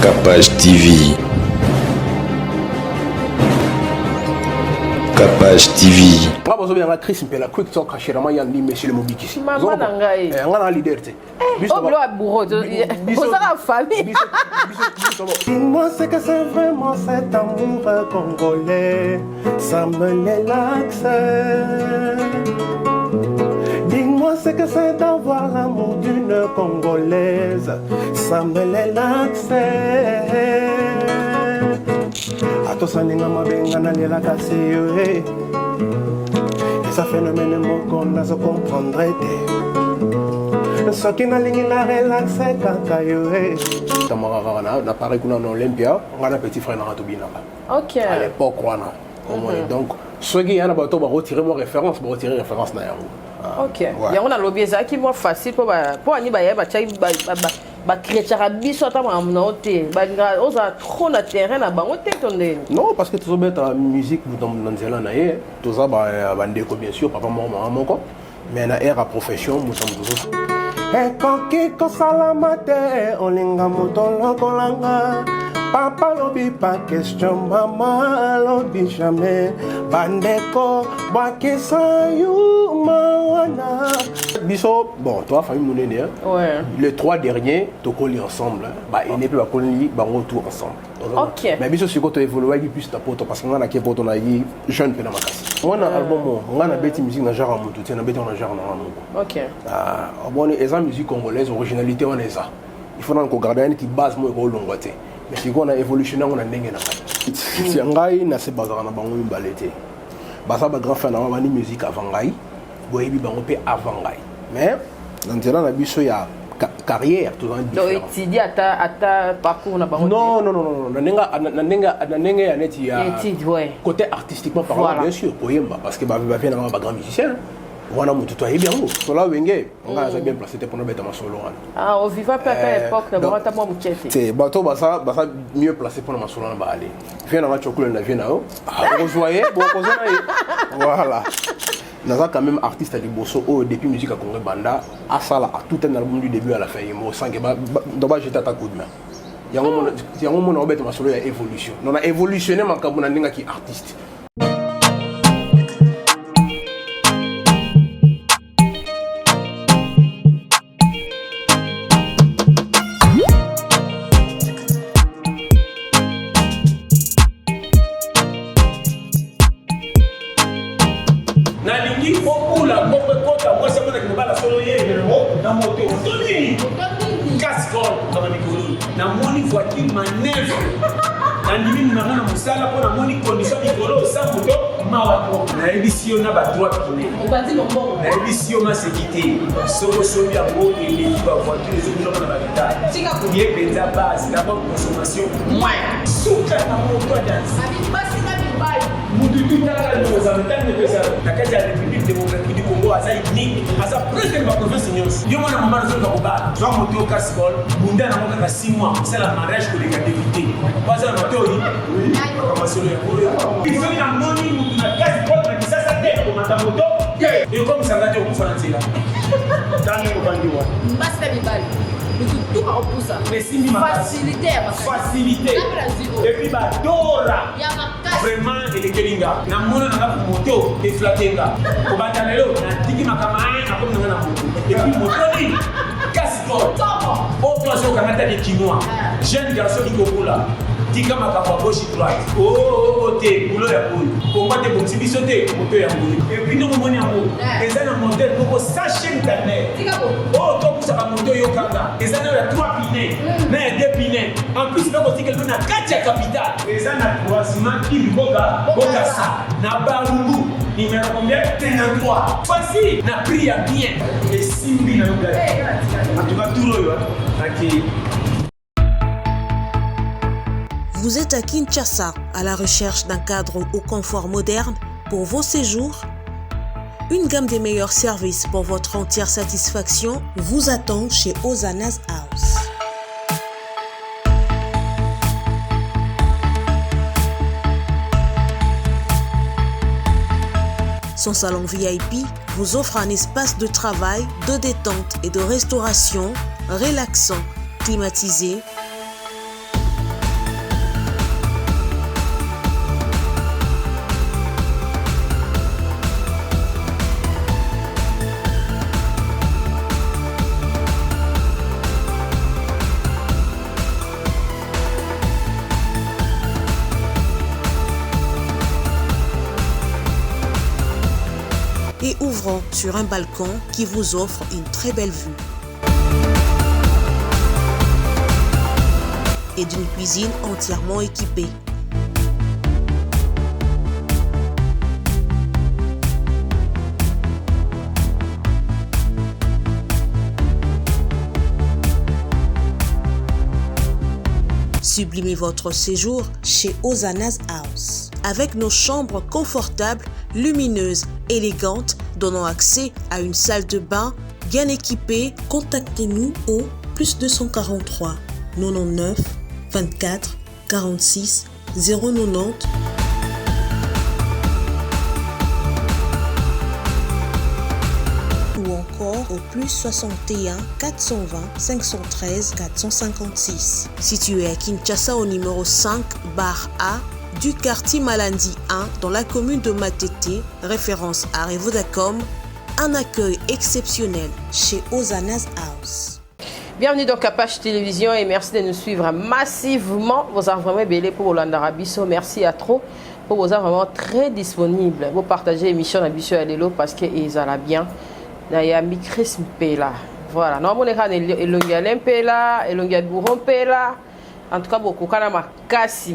Capage TV. Capage TV. Bravo, bien la Chris Mpela quick talk ashirama yandi monsieur le mobikisi. Maman nangai. Ngana leader te. Oh blo bourreau. Pour ça la famille. Dis-moi ce que c'est vraiment cet amour congolais, ça me relaxe. Dis-moi ce que c'est d'avoir l'amour d'une Congolaise, ça me relaxe. Atosaninga mabenga na lela kasi yo et ça phénomène qu'on a se comprendre te. Ce qui n'a ligne la relaxe kaka yo et Tamara na Paris kuna na Olympia, on a petit frère na Ratobina. OK. À l'époque wana. Donc ceux qui yana bato ba retirer mon référence, ba retirer référence na yango. OK. Ya on a lobby ça qui moi facile pour ani ba ya ba chai ba créer biso ta na hotel. Ba oza trop na terrain na bango te tonde. Non, parce que tu mettre la musique dans nzela na ye, tout ça ba ndeko bien sûr, papa maman moko. Mais na era profession nous sommes tous. Ekoki kosala te olinga moto lokolanga. Papa lobi pas question, maman lobi jamais. Bandeko bakisa yu mawana. Biso, bon, toi famille monene hein. Ouais. Les trois derniers tokoli ensemble. Bah et ne peut pas koli bango tout ensemble. OK. Mais biso siko to évoluer qui plus ta poto parce que on a qui poto na yi jeune pe na makasi. On a album on a beti musique na genre mutu, tu na beti na genre na mutu. OK. Ah, bon et ça musique congolaise originalité on est ça. Il faut donc garder une qui base moi ko longwate. Mais si on a évolutionné on a ndenge na kati. Si ngai na se bazara na bango mbalete. Basa ba grand fan na ba ni musique avant ngai. Boyebi bango pe avant ngai. Mais dans la biso ya carrière tout en différent. Donc étudier à parcours na bango. Non, nanenga ya neti ya étude ouais. Côté artistiquement parlant Voilà. bien sûr poyemba parce que ba bien na ba grand musicien. Wana mutu to yebi yango. Sola wenge, on a bien placé pour nous mettre ma solo wana. Ah, on vivait pas à l'époque, on va t'avoir mon chef. C'est bateau basa mieux placé pour ma solo na ba aller. Viens na chocolat na viens na o. Vous voyez, bon cause na voilà. Naza quand même artiste à Liboso depuis musique à Congo Banda à ça là à tout un album du début à la fin il me sent que doba j'étais à ta coup de main. Yango mon obet ma solo ya évolution. On a évolutionné ma kabuna ndinga qui artiste. nalingi okula kokota mwasi mwana kinobala solo yebelo na moto toni cascol kama mikolo na moni voiture manèvre andimi mangana musala pona moni condition mikolo sa moto mawa na ebisio na ba droit kine Obandi lombo. na ebisio ma sécurité soko solo ya ngo ele ba voiture zo na ba bita Tika ko. ye benza base d'abord consommation moins suka na moto dance Abi basi na bibai. Mututu tala no zamtani pesa nakati ya République démocratique du Congo aza unique aza presque ma province nyonso yo mwana mama zo ka zo moto cascol bunda na moka 6 mois c'est la mariage ko leka député baza na tori kama solo ya koyo il faut na moni mutu na cascol na kisasa te ko mata moto et comme ça ngate ko fana nzela tani ko bandiwa Basi na bibai. Tout à repousser. mais simbi ma Facilité à facilité et puis ba dora Ya makasi. vraiment elekelinga na mona na moto eflatenga ko bata lelo na tiki makama na ko na moto et puis moto ni cascol o toi so kana ta de chinois jeune garçon qui kokola tika makamba gauche droite te boulot ya boy combat de bon biso te moto ya boy et puis no moni amour eza na modèle moko sa chaîne internet Tika ko. oh to kusaka moto yo kanga eza na 3 pinets na 2 pinets en plus na ko tikela na kati ya capital eza na croisement qui boga sa na barungu numéro combien 33 voici na prix ya bien et simbi na yoga en tout cas tout yoaki. Vous êtes à Kinshasa à la recherche d'un cadre au confort moderne pour vos séjours? Une gamme des meilleurs services pour votre entière satisfaction vous attend chez Ozanas House. Son salon VIP vous offre un espace de travail, de détente et de restauration relaxant, climatisé, entrons sur un balcon qui vous offre une très belle vue. Et d'une cuisine entièrement équipée. Sublimez votre séjour chez Hosanna's House. Avec nos chambres confortables, lumineuses, élégantes, donnant accès à une salle de bain bien équipée, contactez-nous au +243 99 24 46 090. Ou encore au +61 420 513 456. Situé à Kinshasa au numéro 5 bar A du quartier Malandi 1 dans la commune de Matete, référence à Revodacom, un accueil exceptionnel chez Hosanna's House. Bienvenue dans Capage Télévision et merci de nous suivre massivement. Vous êtes vraiment belé pour Hollande Arabiso. Merci à trop pour vous êtes vraiment très disponible. Vous partagez l'émission d'Abisso à Lelo parce qu'ils allaient bien. Il y a Chris Mpela. Voilà. Nous avons Elongia Lempela, Elongia Bourron Pela. En tout cas, beaucoup de gens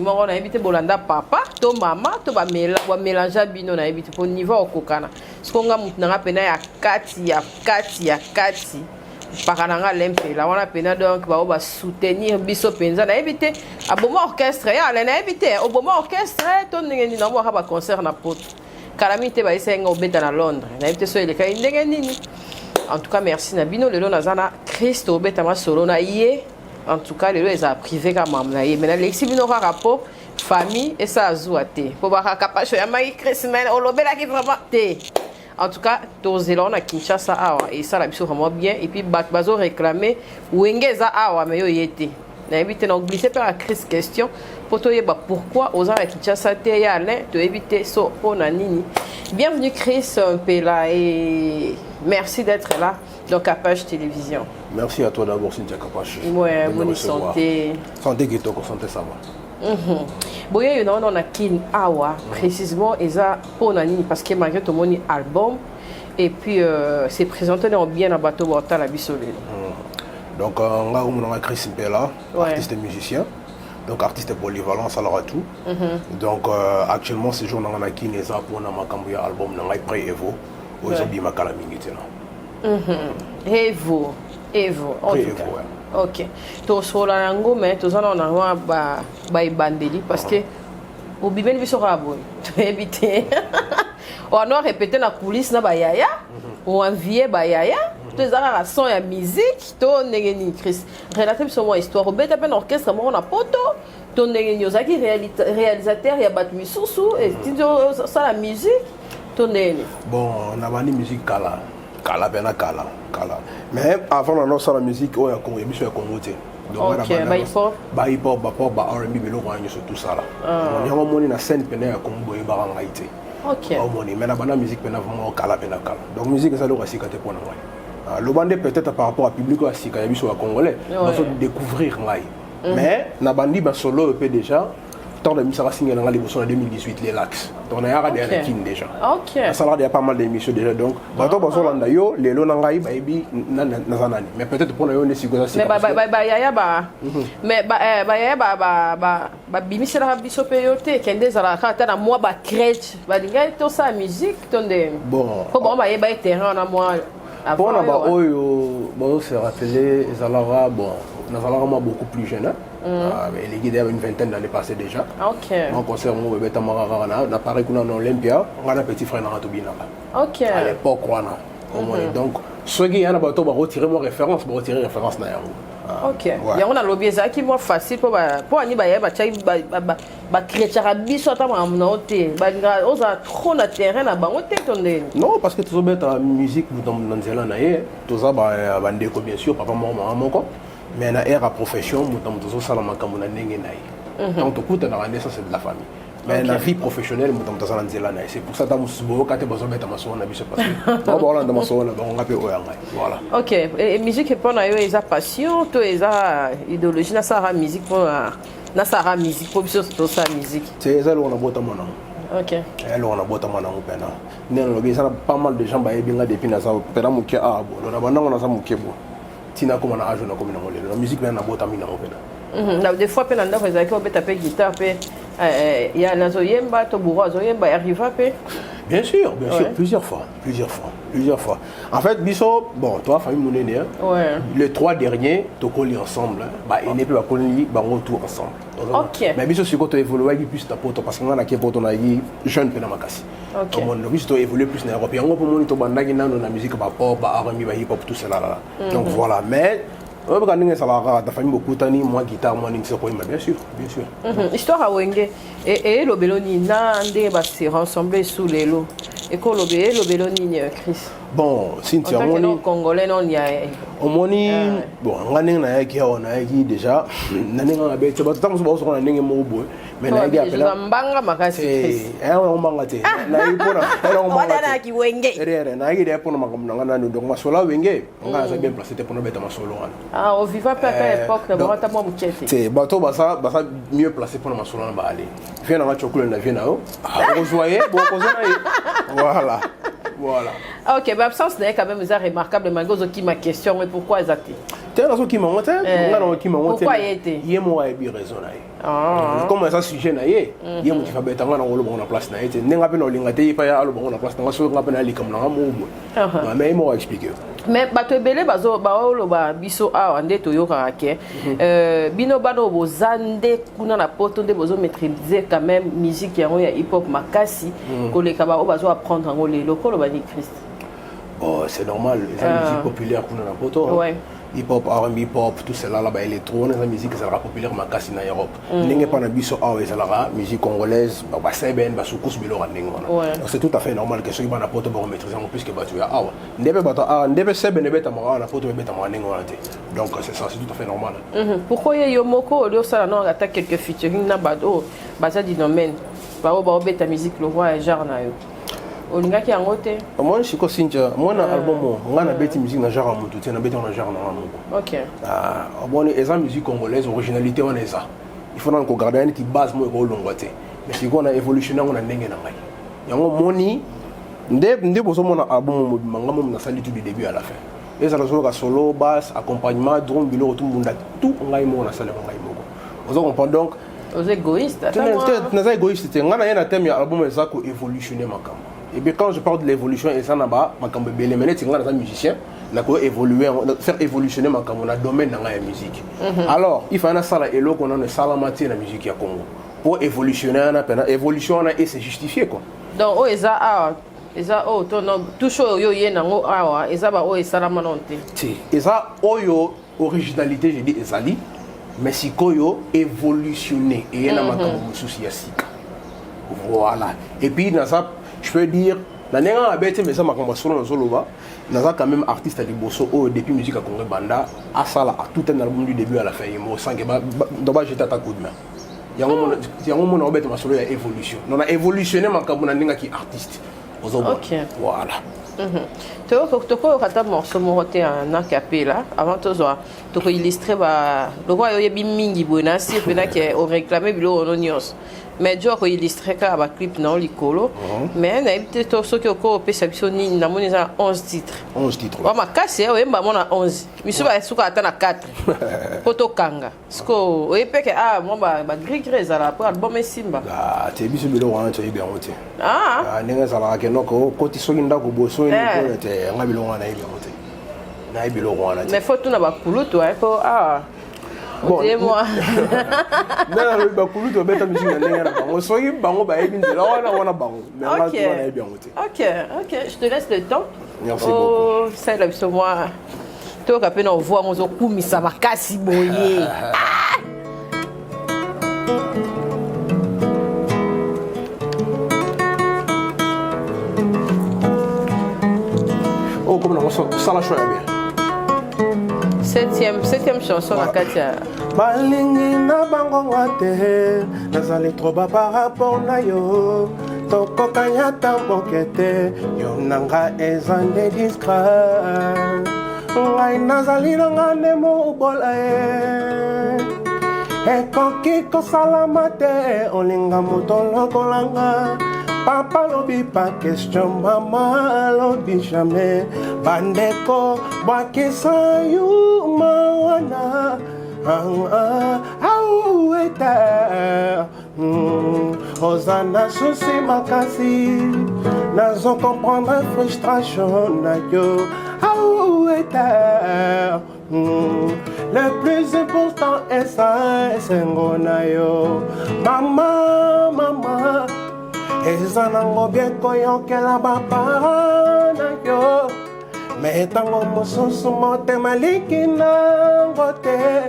on a invité Bolanda papa, to maman, to ba mélanger bino na invité pour niveau au kokana. Ce qu'on a maintenant pena ya kati. Parananga Lempela. On a pena donc ba soutenir biso penza na invité. A Boma orchestre ya na invité. Au Boma orchestre to ngeni na mo ba concert na poto. Calamité ba isenga obeta na Londres. Na invité so ele kai ndenge nini. En tout cas, merci na bino lelo nazana Christo obeta ma solo na yé. En tout cas, les gens privé comme maman. Mais l'exi bino rapport famille et ça azouate. Pour voir capable ya mai Christmas olobela qui vraiment té. En tout cas, tozela on a Kinshasa awa et ça la biso vraiment bien et puis bazo réclamer wengeza awa mais yo yete. Na éviter na glisser par la crise question pour toi pourquoi aux à Kinshasa té ya là to éviter so pona nini. Bienvenue Chris Mpela et merci d'être là dans Capage Télévision. Merci à toi d'abord, Cynthia Capache. Ouais, bonne santé. Santé qui est santé, ça va. Boye, on a Kin Awa, précisément, et ça, pour Nani, parce que malgré tout mon album, et puis c'est présenté dans bien à bateau Bota la Bissolé. Donc, on a Chris Mpela, artiste et musicien. Donc, artiste polyvalent, ça l'aura tout. Donc, actuellement, ces jours, on a Kin et ça, pour un album, on a pré Evo, aux Obi Makalamingité. Evo, en tout cas. Ok. To sola nango mais to zana na wa ba ibandeli parce que au bibeli biso rabo. To éviter. On a répété na coulisse na ba yaya, on envier ba yaya. To zana la son ya musique, to ngeni Chris. Relater sur mon histoire. Au beta ben orchestre mo na poto. To ngeni ozaki réalisateur ya bat misusu et ça la musique. To ngeni. Bon, on a bani musique kala. Kala. Mais avant on a la musique au Congo, il y a Congo. Donc ba hip hop, ba R&B, mais on sur tout ça là. On y a mon na scène pena ya Congo et baranga ité. OK. Mais na bana musique pena vraiment kala. Donc musique ça doit aussi cater pour nous. Le bandé peut-être par rapport au public aussi quand il y a sur congolais, on faut découvrir ngai. Mais na bandi ba solo EP déjà. Tant de Missara signé dans l'émission en 2018, les lax. Donc, on a des Anakin déjà. Ok. Ça a pas mal d'émissions déjà. Donc, les Lonangaï, baby, Nazanani. Mais peut-être pour nous, on est sûr que ça. Mais Bimisera Bisopeyote, qui est des Alakata, à moi, crèche, tout ça, musique, tonde. Bon. Comment on va être terrain à moi? Bon, on se rappelait, Zalara, bon, Nazara beaucoup plus jeune. Mais les guides avaient une vingtaine d'années passées déjà. Ok. En concert, on avait un appareil qu'on a en Olympia, on a un petit frère dans Ratobina. Ok. À l'époque, donc, ceux qui ont retiré mon référence, pour retirer référence. Ok. Il y a un lobby qui est facile pour aller créer un biso trop de terrain à non, parce que tout ça, la musique, dans tout ça, bien sûr, papa, maman, mais na era profession mutam tozo sala makambo na ndenge nayi donc tout na naissance de la famille mais la vie professionnelle mutam tozo na nzela nayi c'est pour ça tamu subo kate bozo beta maso na biso parce que bon là dans maso na on ngape oyanga voilà. OK, et musique pour na yo eza passion to eza idéologie na sara musique pour na sara musique pour biso to sa musique c'est ça on a bota mona Ok. Elle on a botta mana mupena. Nena lobi ça pas mal de gens ba ebinga depuis na ça pera muke abo. On a banda on a ça muke bo. Tina comme na ajo na comme na ngolelo. La musique na botta mina mupena. Des fois pena ndako ezaki obeta pe guitare pe ya nazo yemba to buro azo yemba arriva pe. Bien sûr, plusieurs fois. En fait, Bisso, bon, toi, famille Mounene, les 3 derniers, tu colles ensemble. Bah, il n'est plus à coller, bah, on retourne ensemble. Ok. Mais Bisso, c'est quand tu évolues, il plus ta pote, parce qu'on a qui pour ton avis, jeune penamakasi. Ok. Comme on a vu, tu évolues plus en Europe. Et on peut monter au bandagi dans la musique, bah, pop, bah, R&B, bah, hip-hop, tout cela là. Donc voilà, mais. Ta famille beaucoup tani moi guitare moi ning quoi bien sûr histoire à Wenge et le beloni na ndé ba se rassembler sous les lots et ko le beloni Chris bon Cynthia moni congolais non ya omoni bon ngane na yaki ona yaki déjà naninga na bete ba tamu so ko na ninge mo bo mais na yaki apela mbanga makasi on mbanga te na ipona on mbanga na ki Wenge erere na yaki de pona makamna ngana donc masola Wenge ngana za bien placé te pona beta masolo wana ah on vivait pas à l'époque de moi tamo mukete c'est bato basa mieux placé pour masolo na ba aller vient na chokule na vient na on voyait bon voilà. Ok, mais absence n'est quand même remarquable. Malgré qui ma question, mais pourquoi exactement? Pourquoi il était? Il y a moi et bien raison. Comme ça sujet na ye, il y a mon qui fait bête ngana ngolo bon place na ye. Nenga pe no linga te pa ya alo bon place na so ngapa na likam na mo. Mais moi expliquer. Mais bato ebele bazo baolo ba biso a ande to yoka ke bino bano bozande kuna na poto nde bozo maîtriser quand même musique ya hip hop makasi ko le kaba o bazo apprendre ngolé lokolo ba ni Christ. Oh c'est normal, les musique populaire kuna na poto. Ouais. Hip hop, R&B, hip hop, tout cela là-bas, électro, la musique ça sera populaire makasi na Europe. N'engé pas na biso awe ça la musique congolaise, ba seben, ba soukous bilo randengo. Donc c'est tout à fait normal que ceux qui ba na poto ba maîtriser en plus que ba tu ya awa. Ndebe ba ta ndebe seben ndebe ta ma na poto ndebe ta ma randengo te. Donc c'est ça, c'est tout à fait normal. Pourquoi yo moko au ça non attaque quelques featuring na bado, ba ça dit domaine. Ba o beta musique le roi et genre na yo. Olinga ki angote moi je suis Cynthia moi na album ngana beti musique na genre mutu te na beti na genre na ngo OK bon eza musique congolaise originalité on eza il faut qu'on garder une qui base moi ko longwate mais si qu'on a évolutionné on a ndenge na ngai yango moni nde boso mona album manga mo na sali tout du début à la fin et ça ka solo basse accompagnement drum bilo tout mbunda tout ngai mo na sali ngai moko ozo comprendre donc aux égoïstes tu égoïste ngana yana thème ya album eza ko évolutionner makamba. Et puis quand je parle de l'évolution, et ça n'a pas, ma cambe belé, mais c'est un musicien, n'a quoi évoluer, faire évolutionner ma cambe, on a domaine dans la musique. Alors, il faut un sala et l'eau qu'on a une sala matière la musique à Congo. Pour évolutionner, évolution et c'est justifié quoi. Donc, oh, eza oh, tout chaud yo yé nango awa, eza ba oh, eza la manonte. Si, eza oh yo originalité, j'ai dit ezali, mais si koyo évolutionner et y a ma cambe souci à sika. Voilà. Et puis dans ça je peux dire, mais ça m'a quand même artiste à Liboso depuis musique à Congo Banda, à ça à tout un album du début à la fin, il m'a senti que j'étais à ta coup de main. Il y a un moment où on a évolution. On a évolutionné ma cabane qui artiste. Ok. Voilà. Tu as un morceau monté en acapella avant de tu as illustré le roi Yoyebi Mingi Bonassi, qui a réclamé Bilo Ononios. Mais je vais illustrer un clip dans l'icolo. Mais il y a ceux qui ont perceptionné 11 titres. 11 titres. Je vais casser, je vais 11. Je vais attendre 4. Poto Kanga. Parce que je vais dire que je vais pour l'album Simba. Ah, tu es bien sûr bien roté. Ah, tu es bien sûr quand tu es bien roté. Mais faut tout n'avoir coulé toi. Bon, moi. Non, le bakulu to beta musique na ngana bango. Soyi bango ba ebi ndela wana bango. Mais on va bien roté. OK, je te laisse le temps. Merci beaucoup. Ça là sur moi. To ka pe na voix mozo kumisa makasi boye. Oh, comme ça la choya bien. Septième chanson à Katia. Balingi na bango ngate nazali troba par rapport na yo toko kanyata mokete yo nanga ezande discret ngai nazali nanga nemo ubola e koki kosalama te olinga moto lokolanga Papa lobi pas question, maman lobi jamais. Bandeko, boakesa you mawana. Osana souci makasi. Nazo comprendre frustration na yo. Le plus important est ça, c'est ngonayo. Maman, maman. Ezanango bien koyon ke la bapa na yo. Mais tango mosusu motema liki nango te.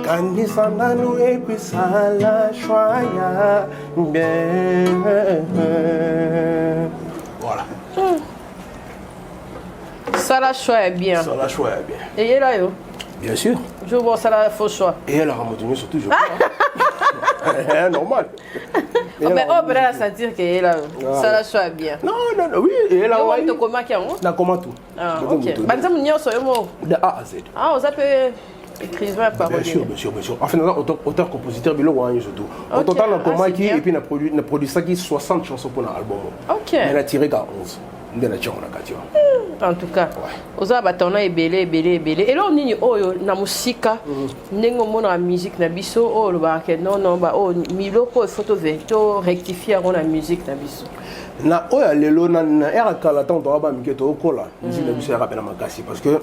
Kanisa nanu episala shwaya bien. Voilà. Ça la choix est bien. Ça la choix est bien. Et elle là yo. Bien sûr. Je vois ça la faux choix. Et elle a remonté surtout je crois. Normal. Mais on peut sentir qu'elle est là. Ça la choix est bien. Non, oui, et elle a envoyé. Tu comment qu'il y a? Na comment tout. Ah, OK. Banza munyo so yo. De A à Z. Ah, on appelle écrivain parolier. Bien sûr. Enfin, auteur compositeur bilo wanyo surtout. Au total on comment qui et puis na produit ça qui 60 chansons pour l'album. OK. Elle a tiré qu'à 11. En tout cas, oza batona ebele. Et là on nini oyo na musika nengo mona la musique na biso o lo ba ke non ba o miloko photo vecto rectifier on la musique na biso. Na oya lelo na era kala tant to ba miketo okola musique na biso ya rapena makasi parce que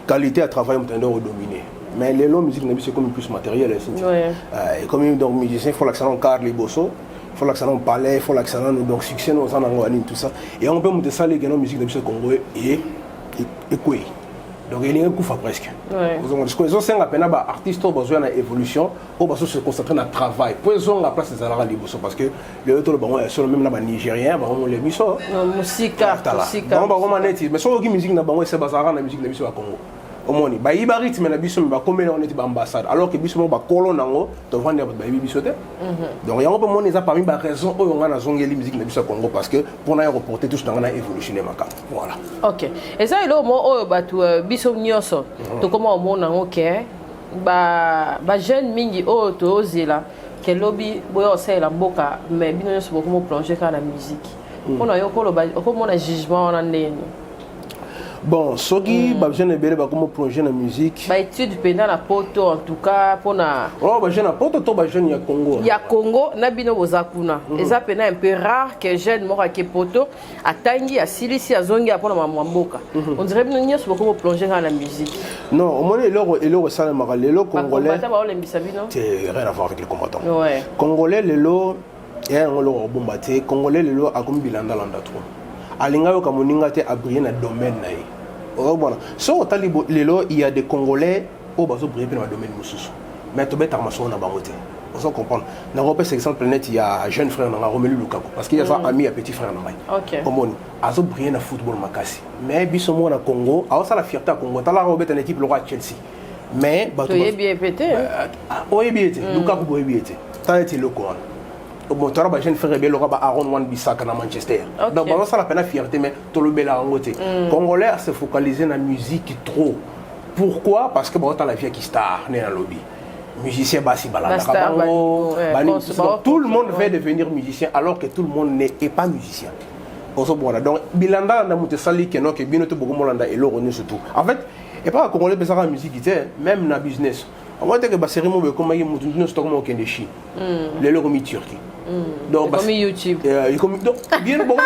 qualité à travail mutendo redominer. Mais lelo musique na biso comme plus matériel et comme donc musicien faut l'accent car les bosso. Il faut l'accent palais, il faut l'accent donc succès nous en anglais tout ça et on peut monter ça les gens musique de musique congolais et quoi donc il y a un coup presque ils ont cinq à peine artistes ont besoin d'évolution ont besoin de se concentrer dans le travail pour ils ont la place des alara liboso parce que le autre bon c'est le même là nigérien bon les miso musique bon bah comment net mais sur qui musique na bango c'est bazara na musique de musique à Congo omoni ba iba rythme na biso ba comme on était ba ambassade alors que biso ba kolon nango to vendre ba biso te donc yango pe moni za parmi ba raison oyo nga na zongeli musique na biso Congo parce que pour na reporter tout dans na évolutionner maka voilà. OK et ça ilo mo oyo batu biso nyoso to comment o mona OK ba jeune mingi oyo to ozela ke lobby boyo osela mboka mais bino nyoso beaucoup plonger dans la musique on a yo ko lo ba ko mona jugement na ndeni. Bon, ce qui va jeune belle va comme plonger dans la musique. Bah étude pendant la poto en tout cas pour na. Oh bah jeune poto to bah jeune ya Congo. Ya Congo na bino bozakuna. Eza pena un peu rare que jeune mora ke poto atangi ya silisi ya zongi ya pona mamboka. On dirait bino nyos beaucoup plonger dans la musique. Non, au moins le ça le maralelo congolais. C'est rien à voir avec les combattants. Ouais. Congolais lelo et on le bombaté congolais lelo a comme bilanda landa trop. Alinga yo kamoninga te abrier na domaine na ye. Oh bon. So tali lelo il y a des Congolais au bazo briller dans le domaine mususu. Mais to beta maso na bangote. On s'en comprend. Dans Europe 500 planète il y a jeune frère na Romelu Lukaku parce qu'il y a ça ami à petit frère na mai. OK. Omoni azo briller na football makasi. Mais biso mo na Congo, a ça la fierté à Congo. Tala robeta na équipe le roi Chelsea. Mais bato bien pété. Oui bien été. Lukaku boy bien été. Tant été le courant. Bon, tu as jeune frère Belo Raba Aaron Wan Bissaka à Manchester. Donc, ça la peine à fierté, mais tout le bel en côté. Congolais se focaliser dans la musique trop. Pourquoi? Parce que bon, tu as la vie qui star, né dans le lobby. Musicien Bassi Balada. Tout le monde veut devenir musicien alors que tout le monde n'est pas musicien. Donc, Bilanda, on a monté sali que non, que bien tout beaucoup Molanda et l'euro surtout. En fait, et pas Congolais, mais ça la musique, même dans le business. On va dire que c'est vraiment comme il y a un stock au Chine. Les logos mi Turquie. Donc comme YouTube. Donc bien bon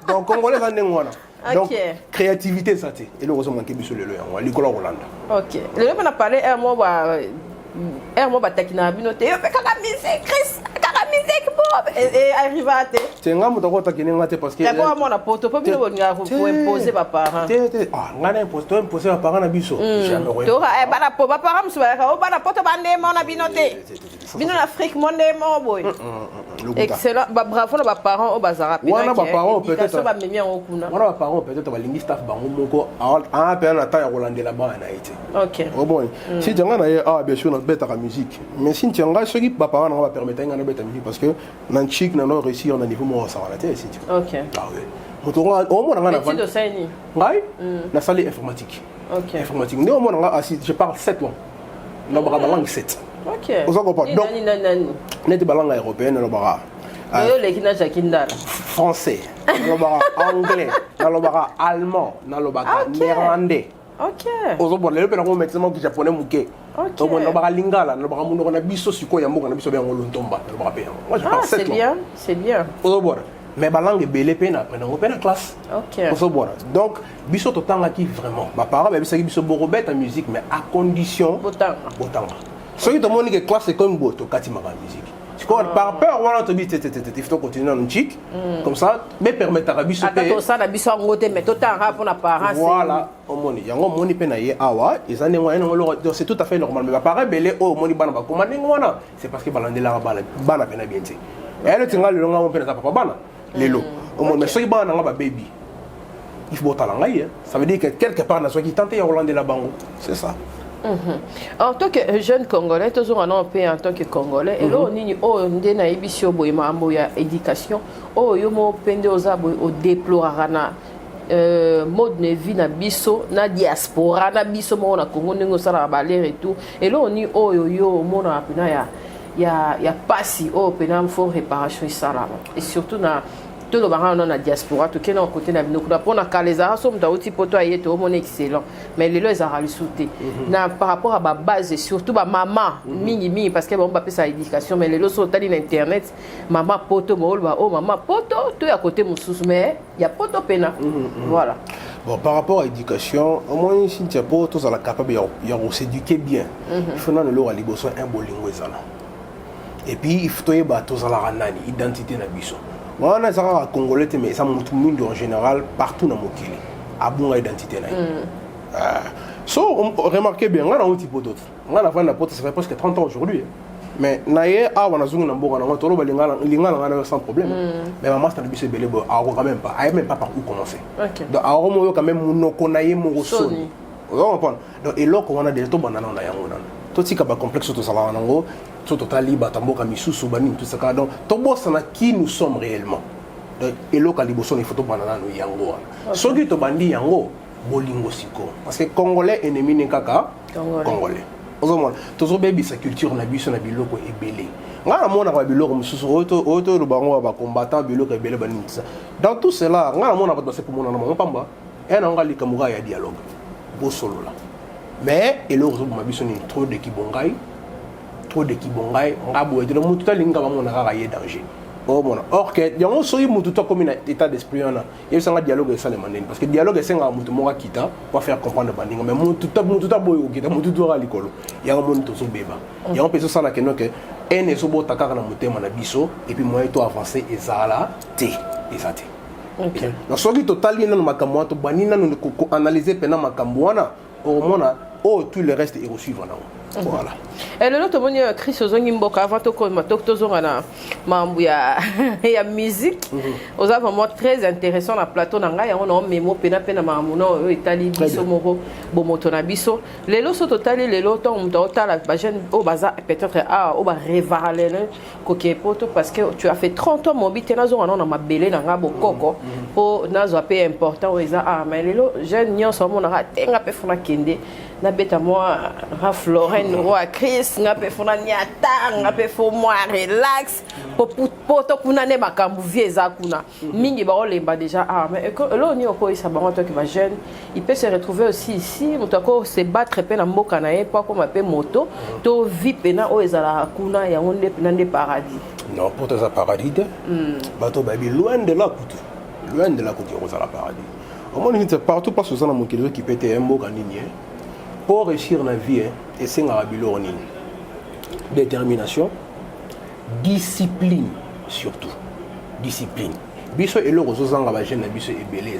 donc Congolais en ngwana. Donc créativité ça et le rose manqué biso le en l'école Hollande. OK. Le on a parlé un mot batakina binoté kaka musique Chris kaka musique Bob et arrive à te. C'est nga mutako takine ngate parce que d'abord mon poto pas bino bonga pour imposer ba parents. Ah ngana imposer ba parents na biso. Jamais ouais. To bana po ba parents so ba bana poto bande mon na binoté. Bino l'Afrique monde mon boy. Excellent. Bravo ba parents au bazara. Wana ba parents peut-être ba memi en okuna. Wana ba parents peut-être ba lingi staff bango moko en appel na ta ya Hollande là-bas na été. OK. Oh bon. Si tanga na bien sûr na beta la musique. Mais si tanga ce qui ba parents va permettre ngana beta musique parce que nan chic na no réussir on a niveau mo ça la tête si. OK. Ah oui. Moto au moins ngana va. Tu sais ngai na salle informatique. OK. Informatique. Ndé au moins nga je parle 7 ans. Na ba langue 7. OK. Vous comprenez donc nani net ba langue européenne no ba Oyo leki na Jakindala. Français, nalobaka anglais, nalobaka allemand, nalobaka néerlandais. OK. Ozobona lelo pe na ko maintenant ki japonais muke. OK. Donc nalobaka lingala, nalobaka munoko na biso siko ya mboka na biso be ngolo ntomba, nalobaka pe. Moi je parle 7 c'est bien, c'est bien. Ozobona. Mais ba langue belé pe na classe. OK. Ozobona. Donc biso totanga ki vraiment. Ba parents ba bisaki biso borobet en musique mais à condition Botanga. Ceux qui te montrent que classe c'est comme boto kati ma musique. Par peur, on te dit, il faut continuer dans le chic, comme ça, mais permettre à biso payer. Attends, ça, la biso en côté, mais tout en rap, on a parents. Voilà, au moni. Il y a un moni penaye awa, ils en ont c'est tout à fait normal. Mais pareil, belé, oh, moni bana ba commandé, c'est parce que balande la bana pena bien. Et elle tient le long, on pena papa bana, les lots. Au moni, mais ceux qui bana ba baby, il faut talangaï. Ça veut dire que quelque part, dans ce qui tente, il y a Hollande la bango. C'est ça. En tant que jeune Congolais, toujours en paix en tant que Congolais, et là on dit oh ndena ibisio boyma amboya éducation, oh yomo pende ozabo au déplorana mode de vie na biso na diaspora na biso mo na Congo ningo sala balere et tout, et là on dit oh yo mona apena ya pasi oh pena faut réparation sala et surtout na tout le baran na diaspora tout kena côté na bino kuna pona kaleza so mta oti poto ayete o mon excellent mais les lois a risouté na par rapport à ba base surtout ba maman mingi parce que bon ba pesa éducation mais les lois sont tali na internet maman poto mo ba oh maman poto tout à côté mususu mais il y a poto pena voilà. Bon, par rapport à l'éducation, au moins si tu es poto ça la capable de s'éduquer bien. Il faut dans le lot à liboso un bolingo ezala. Et puis il faut y ba to za la nani identité na biso. Moi, on a un Congolais, mais ça montre monde en général partout dans mon pays. À bon identité. So, remarquez bien, on a un petit peu d'autres. On a la fin de la porte, ça fait presque 30 ans aujourd'hui. Mais naïe, ah, on a zoom dans le bon, on a tolo, on a sans problème. Mais maman, c'est un bus belé, quand même pas. Elle même pas par où commencer. Donc, à Romo, quand même, mon konaye, mon soni. Vous comprenez? Donc, et là, on a des taux bananes dans la yango. Tout ce qui est complexe, tout ça, on a tout total libre tamboka misusu bani tout ça donc tobo sana qui nous sommes réellement donc et lo kaliboso il faut to banana no yango so qui to bandi yango bolingo siko parce que congolais ennemi ne kaka congolais ozomona tozo bebi sa culture na biso na biloko ebele ngana mona ba biloko misusu oto lo bango ba combattant biloko ebele bani tout ça dans tout cela ngana mona ba c'est pour mona na pamba et na ngali kamuga ya dialogue bo solo là mais et lo zo ma biso ni trop de kibongai de kibongai ngabo et le mututa linga ba mona ka ye danger oh mona or que yango soyi mututa comme un état d'esprit on a il y a un dialogue ça le mandine parce que dialogue c'est nga mutu moka kita pour faire comprendre bandinga mais mututa boyo kita mututa ra likolo yango mon to so beba yango peso ça na keno que ene so bota kaka na mutema na biso et puis moi to avancer ezala te ezate OK donc soki total na makambo to banina no ko analyser pena makambo wana au mona oh tout le reste est reçu vraiment. Voilà. Et le autre monde Chris Ozongi Mboka avant to ko matok zongana mambu ya musique. Aux vraiment très intéressant na plateau na ngai on a memo pena mambu no itali biso moko bomoto na biso. Lelo so totali lelo to mutota ba jeune au baza peut-être au ba revaler koke poto parce que tu as fait 30 ans mobité na zongana na mabele na ngabo koko po nazo pe important oza mais lelo jeune nyonso mo na tenga pe fona kende na beta moi Florent Roi Chris ngape fona nyata ngape fo moi relax poto kuna ne makambu vieza kuna mingi ba olemba déjà mais là on y oko isa ba toi qui va jeune il peut se retrouver aussi ici mutako se battre pe na mboka na ye pas comme appel moto to vie pena o ezala kuna ya onde pena de paradis non pour tes paradis bato babi loin de là côté rozala paradis au moins il partout pas sur ça mon kilo qui peut être un mot kanini pour réussir dans la vie, et c'est un détermination, discipline surtout. Discipline. Biso et le ressourçant la jeune biso et belé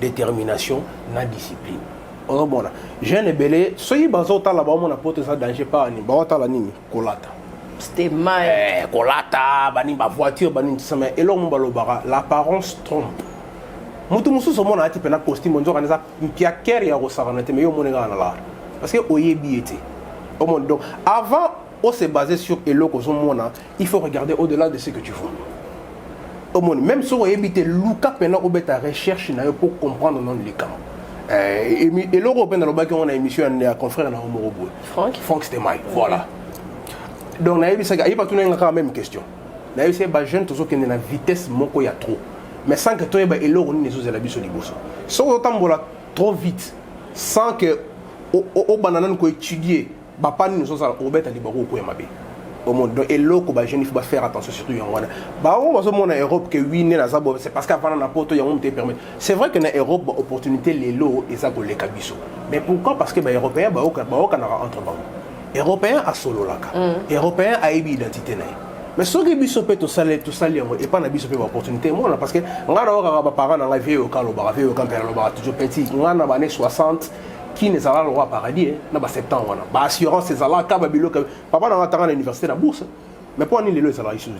détermination, na discipline. On bon jeune et belé, soyez bazo ta là-bas mon apporte ça danger pas ni ba ta la nini kolata. C'était mal. Kolata, bani ba voiture bani ça mais et l'homme balobara, l'apparence trompe. Mutu mususu mona ati pena costume nzo kaneza mpia keri ya rosarana te mais yo monenga na la parce que oyebi été au monde donc avant on se baser sur eloko zo mona il faut regarder au-delà de ce que tu vois au monde même si oyebi te luka pena obeta recherche na yo pour comprendre non les camps et l'euro pena lobaki on a émission ya confrère na Omorobo Franck Stemai voilà donc na yebi ça il pas tout na même question na essayer ba jeune tozo kende na vitesse moko ya trop mais sans que toi ba eloko ni nezo zela biso liboso so otambola trop vite sans que o banana ko étudier ba pas ni nezo sala obeta libako ko ya mabe au monde donc eloko ba jeune il faut faire attention surtout yangwana ba on va so mona Europe que oui né na zabo c'est parce qu'avant na poto yango te permet c'est vrai que na Europe ba opportunité lelo eza ko leka biso mais pourquoi parce que ba européen ba oka na entre bango européen a solo laka européen a une identité na mais ce que biso peut to saler et pas na biso peut opportunité moi parce que ngana oka ba parents na vie au kalo ba vie au camp lo ba toujours petit ngana ba années 60 qui ne sera le roi paradis na ba 7 ans wana ba assurance c'est là ka ba bilo papa na atanga à l'université na bourse mais pour ni lelo ça la ici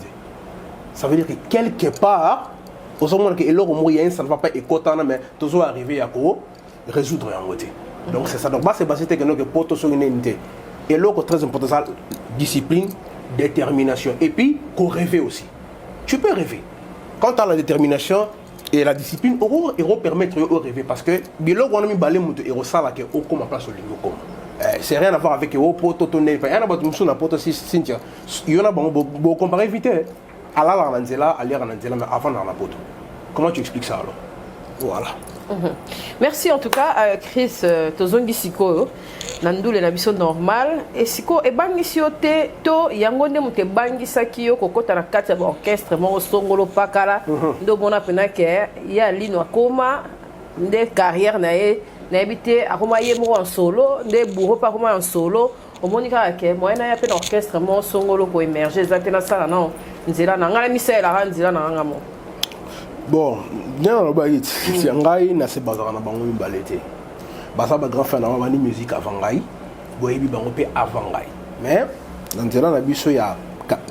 ça veut dire que quelque part au moment que eloko moyen ça ne va pas écotana mais toujours arriver à ko résoudre en côté donc c'est ça donc c'est basé que nous que poto so unité et l'autre très important ça discipline détermination et puis qu'on rêver aussi tu peux rêver quand tu as la détermination et la discipline euro permettre de rêver parce que bilo on a mis balé muto ero sala que au comme place au lingo comme c'est rien à voir avec au poto tonné pas y en a pas tout na poto si Cynthia il y en a bon comparer vite à la lanzela à l'air lanzela mais avant dans la poto comment tu expliques ça alors voilà. Merci en tout cas Chris tozongi sikoyo nandule na biso normal et siko e bangisi yote to yango nde muté bangisaki yo kokota na kati ya orchestre mo songolo pakala ndo bona pena ke ya lino akoma nde carrière na ebité akoma ye mo en solo nde bourreau pa koma en solo omonika ke moyena ya pe na orchestre mo songolo ko émerger exactement ça non nzela na ngala misela nzela na ngamo. Bon, bien on va dire, si Angaï n'a pas bazar na bango balete. Basa ba grand fan na bani musique avant Angaï, boyebi bango pe avant Angaï. Mais dans cela na biso ya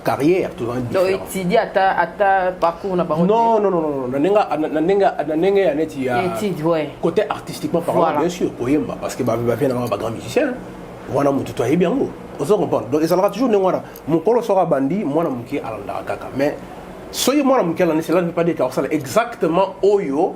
carrière tout en différent. Donc étudier ata parcours na bango. Non, na nenga ya neti ya étude ouais. Côté artistiquement parlant voilà. Bien sûr, koyemba parce que ba bien na ba grand musicien. Wana mutu to yebi yango. On se comprend. Donc ça sera toujours ngwana. Mon kolo sera bandi, moi na muki alanda kaka. Mais soyez moi cela ne veut pas dire que c'est exactement oyo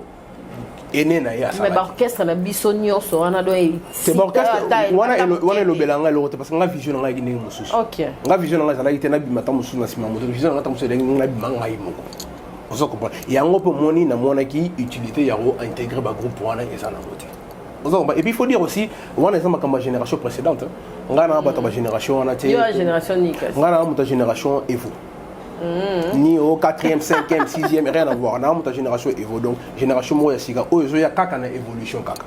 ene na ya mais l'orchestre na biso nyonso wana do c'est l'orchestre wana lo belanga lo parce que nga vision nga ngini mususu OK nga vision nga zala ite na bimata mususu na sima moto vision nga tamuso dengi na bimanga imoko ozo comprendre yango pe moni na mona ki utilité yaro intégrer ba groupe wana eza na côté ozo comprendre et puis il faut dire aussi wana eza ma génération précédente nga na ba ta génération wana te yo génération nika nga na ta génération evo ni au 4e, 5e, 6e, rien à voir. Dans ta génération évolue. Donc, génération moi, c'est il y a kaka na évolution kaka.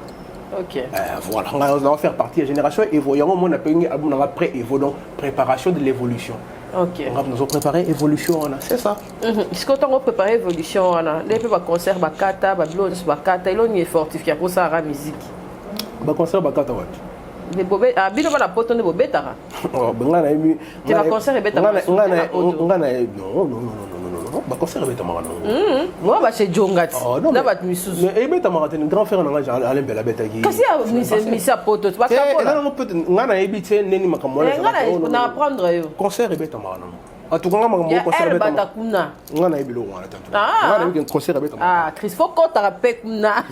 OK. Voilà, on va faire partie de la génération évolution. On a payé pré-évo, donc préparation de l'évolution. OK. On va nous préparer évolution, c'est ça. Est-ce qu'on a préparé évolution on a les concert bakata, babylone bakata, il on est fortifié pour ça la musique. Ba concert bakata ouais. Les bobé ah bino bana poto ne bobeta oh benga na emi tu vas concert beta non ba concert beta mara non moi ba chez jongati na ba misusu mais beta mara ten grand frère na nga Alain Bella beta ki kasi ya misa poto tu ba kapo non peut ngana ebité neni makamona ngana na apprendre yo concert beta mara non en tout cas makamona concert beta kuna ngana ebilo wana tantu ngana ebi concert beta ah Chris faut qu'on t'appelle kuna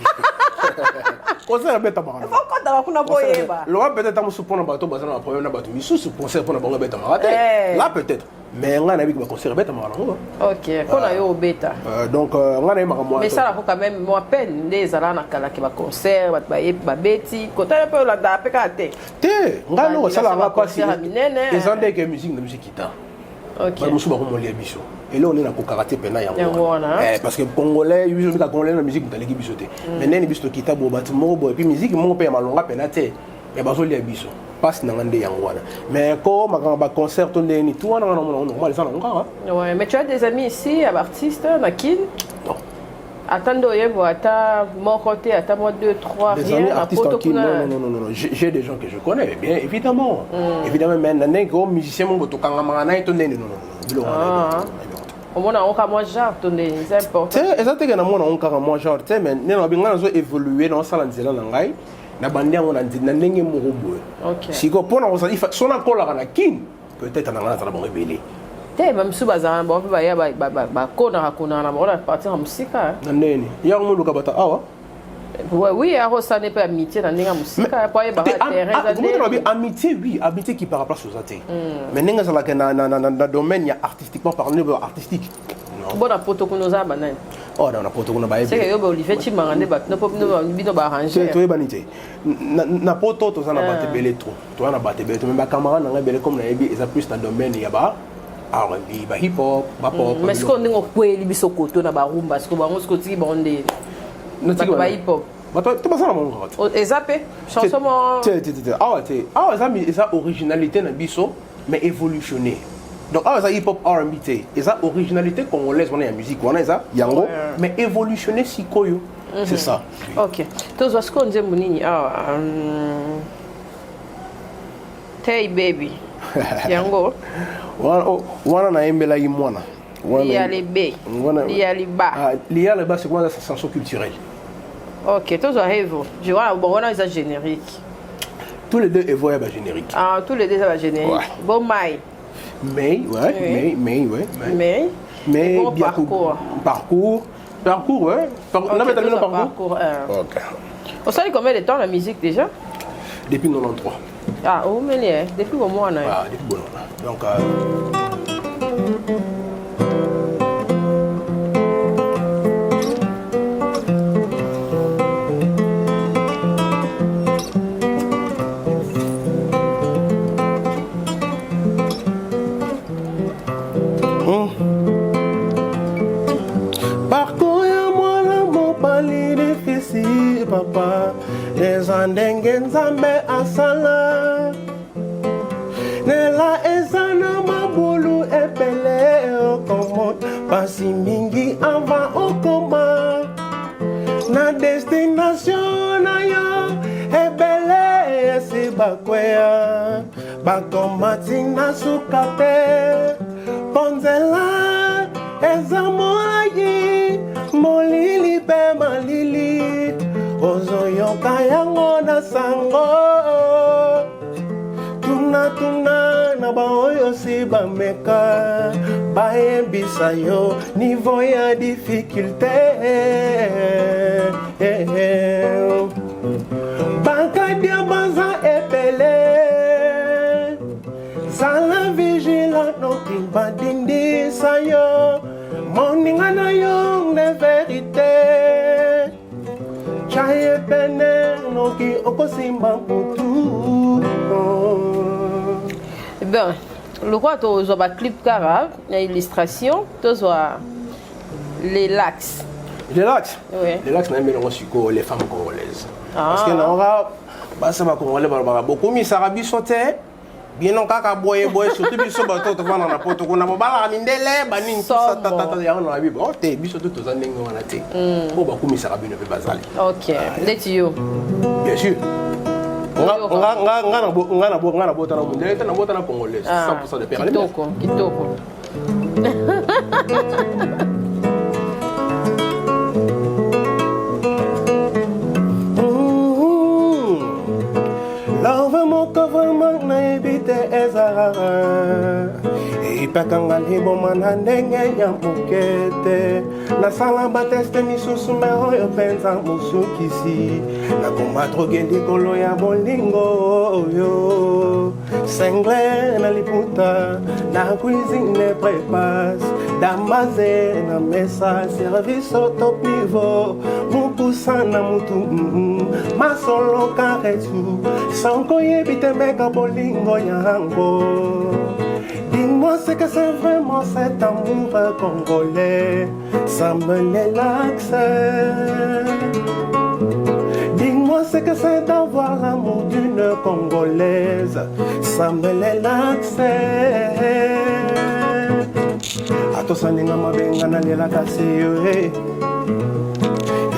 concert beta mara faut qu'on t'appelle kuna boyeba le roi peut-être amusu pona bato bazana problème na bato misusu concert pona bango beta mara là peut-être mais ngana ebi concert beta mara non OK kona yo beta donc ngana makamona mais ça là faut quand même moi peine les ala na kala ki ba concert ba beti kota pe la da pe ka te ngana ça là pas si ezande que musique na musique kita OK ba musu ba ko molia biso et là on est na ko karaté pena yango parce que congolais yuzo ka congolais na musique mutaleki biso te mais neni biso kita bo batimo bo et puis musique mo pe malonga pena te et ba zo lia biso passe na ngande yango wana mais ko makamba concert to neni tout wana normal ça na ngara ouais mais tu as des amis ici artistes na kin non attends yevo ata mon côté ata moi 2 3 des amis artistes non j'ai des gens que je connais bien évidemment évidemment mais nané ko musicien mo to kanga mangana to neni non au moins on a moi genre tonné c'est important c'est exactement na mona on ka moi genre tu sais mais nena binga zo évoluer dans sala nzela na ngai na bandi yango na ndenge moko boye OK siko pona ko sali sona kola na kin peut-être na ngana za bon rebelle te même sous bazan bon ba ya ba kona hakuna na bona partir en musique na neni yango mo luka bata awa Oui, ça n'est pas amitié dans les musique. Amitié, oui, amitié qui par place aux athées. Mais n'est-ce pas que dans le domaine artistiquement parlé, artistique. Bon, on a protocole nos abanes. Oh, on a protocole nos abanes. C'est que Olivier Chimangane, nous pouvons arranger. Tu es banité. Na poto, tu as battu belé trop. Tu as battu belé trop. Mais ma camarade n'a belé comme n'aimé, ils a plus dans le domaine yaba. R&B, hip hop, pop. Mais ce qu'on est au point, il est au côté na barumba, parce que on se côté bondé. Nous tu pas hip hop. Tu passes à mon gars. Et zappé, chanson mon. Ça originalité na biso, mais évolutionné. Donc ça hip hop R&B et ça originalité congolaise on est en musique, on a ça yango, mais évolutionné si koyo. C'est ça. OK. Tous ce qu'on dit monini Tay baby. Yango. Wana na embela imwana. Il y a les B. Il y a les bas. Il y a les bas, c'est quoi la sensation culturelle. Ok, tous arrivent. Je vois, bon, on a ça générique. Tous les deux évoluent à générique. Ah, tous les deux ça va générique. Ouais. Bon, Mai. Mais, ouais, mais bon bien parcours, ouais. On a terminé le parcours. Ok. On sait combien de temps la musique déjà? Depuis 93. Ah, oh, mais depuis au moins. Ah, depuis bon. Donc, papa nezandenge nzambe asala nela ezana mabulu epele okomo pasi mingi ava okoma na destination na yo ebele esi bakwea bakoma tina suka te ponzela ezamorayi molili pe malili ozoyoka yango na sango tuna na baoyo si bameka bayebisa yo niveau ya difficulté bakadia baza epele zala vigilant noki badindisa yo moninga na yo de vérité chaye pene noki okosimba mutu. Ben, le roi tu as clip cara, illustration, tu as les lax. Les lax. Oui. Les lax n'a même pas les femmes congolaises. Parce que non bah ça va congolais beaucoup mais ça rabi sauter. Bien non kaka boye surtout biso bato to vana na poto kuna bala mindele bani ça tata ya na bibo oh te biso to to zandenga wana te ko ba kumisa ka bino pe bazali. OK, let you. Bien sûr. Ngana bota na mindele te na bota na congolaise 100% de père. Kitoko. Love mo cover na ebite ezara ipakanga libo manandenge ya mukete na sala bateste misusu me oyo penza musukisi na kombatro gendi kolo ya bolingo oyo sengle na liputa na cuisine prépas damaze na mesa service au top niveau mukusa na mutu masolo karetu sanko yebite meka bolingo yango. Dis-moi ce que c'est vraiment cet amour congolais, ça me relaxe. Dis-moi ce que c'est d'avoir l'amour d'une congolaise, ça me relaxe. Atosaninga mabenga na lela kasi yo et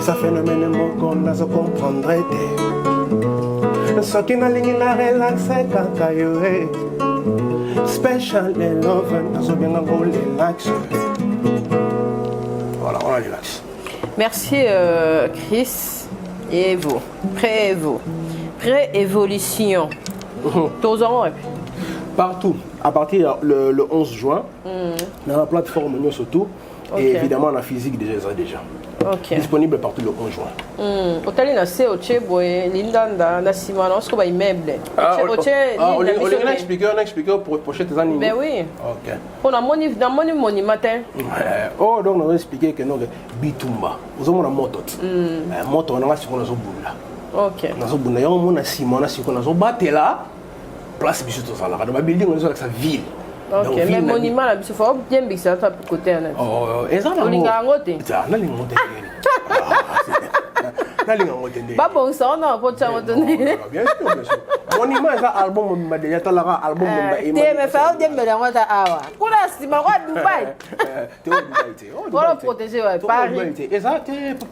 ça phénomène moko nazo comprendre te. Soki nalingi na relaxe kaka yo special love nazo bien ngo relax. Voilà, on a relax. Merci Chris et vous. Pré-évolution. Tous en Partout. À partir le 11 juin, dans la plateforme nous surtout, et évidemment en physique déjà. Disponible partout le 11 juin. Hôtel na se oche boy lindanda na sima na sko ba immeuble. On a expliqué pour prochaine année. Ben oui. OK. On a moni monument. Oh donc on a expliqué que non bitumba. Vous avez une moto. Moto on a sur na zo bula. OK. Na zo bula yo mona sima na siko na zo batela place biso to sala. Dans building on zo sa ville. OK, mais monument là, il faut bien bixer à côté. Oh, et ça, on a un côté. Ça, on a pas bon, ça, on a pas de bien sûr. Monument, ça, album, il y a album. Mais faire des médailles, on a awa. Pour la sima, on va Dubaï. On va protéger Paris. Exact,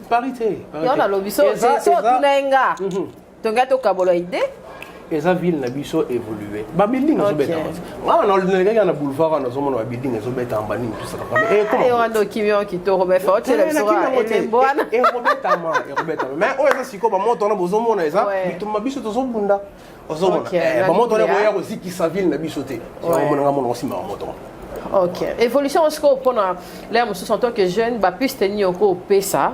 Paris. Il y a le biseau, c'est ça, tout n'enga. Donc, tu as kabolo idée. Et ça ville na biso évolué. Ba building zo beta. Ah on a le gars na boulevard na zo mona ba building zo beta en bani tout ça. Et comment? Et on a kimio qui te remet fort, tu le sera et bonne. Et Roberta. Mais oh ça siko ba moto na bozo mona ça, bituma biso to zo bunda. Ozo mona. Ba moto na boya aussi qui sa ville na biso te. On mona mona aussi ma moto. OK. Évolution sco pour l'air monsieur en tant que jeune, ba plus tenir au pesa.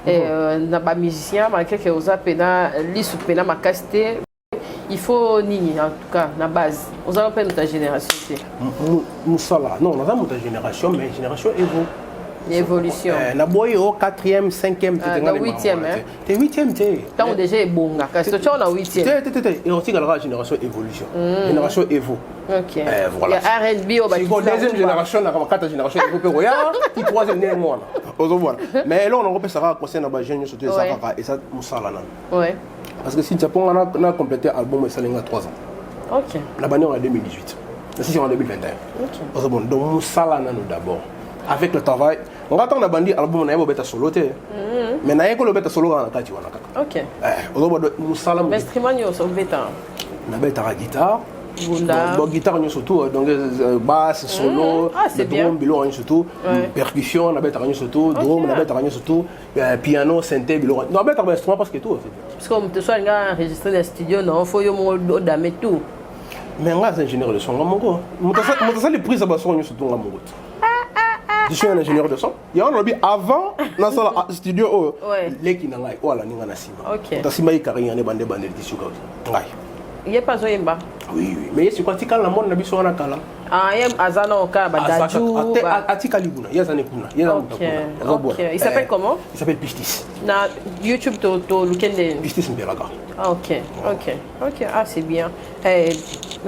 Et na ba musicien malgré que oza pena lisu pena makasté. Il faut nini en tout cas la base. Vous avez pas notre génération c'est. Nous ça là. Non, on a notre génération mais génération évolution. La boy au 4e, 5e, tu es dans 8e hein. Tu es 8e tu. Tant déjà est bon là. Parce que tu es en 8e. Et aussi la génération évolution. Génération évo. OK. Voilà. Il y a R&B au bâtiment. La deuxième génération la quatrième génération évo royal, puis troisième né moi là. Mais là on repère ça concerne la jeune surtout ça et ça musala nan. Ouais. Parce que si Japon on a complété l'album et ça a 3 ans. OK. La bannière en 2018. La session en 2021. OK. Donc musala nan d'abord. Avec le travail, on attend la bandit album na yebo beta solo te. Mais na yeko lo beta solo na kati wana kaka. OK. Ozobo musala mo. Instrument yo so beta. Na beta la guitare. Bunda. Bon guitare nyo surtout donc basse solo, drum bilo nyo surtout, percussion na beta nyo surtout, drum na beta nyo surtout, piano, synthé bilo. Na beta ba instrument parce que tout. Parce que on te soit enregistré dans le studio non, faut yo mo dame tout. Mais nga ingénieur de son ngamongo. Mo ça les prises ba son nyo surtout ngamongo. Je suis un ingénieur de son. Il y a un lobby avant dans le studio. Les qui n'ont pas voilà ni ngana sima. OK. Ta sima ikari ngane bande tissu ka. Ngai. Il y a pas zoyemba. Oui. Mais c'est quand tikala monde na biso wana kala. Ah, il y a azana oka badaju. Atika libuna. Il y a zane kuna. Il y a OK. Il s'appelle comment? Il s'appelle Pistis. Na YouTube to lukende. Pistis Mbelaga. Ah, OK. Ah, c'est bien.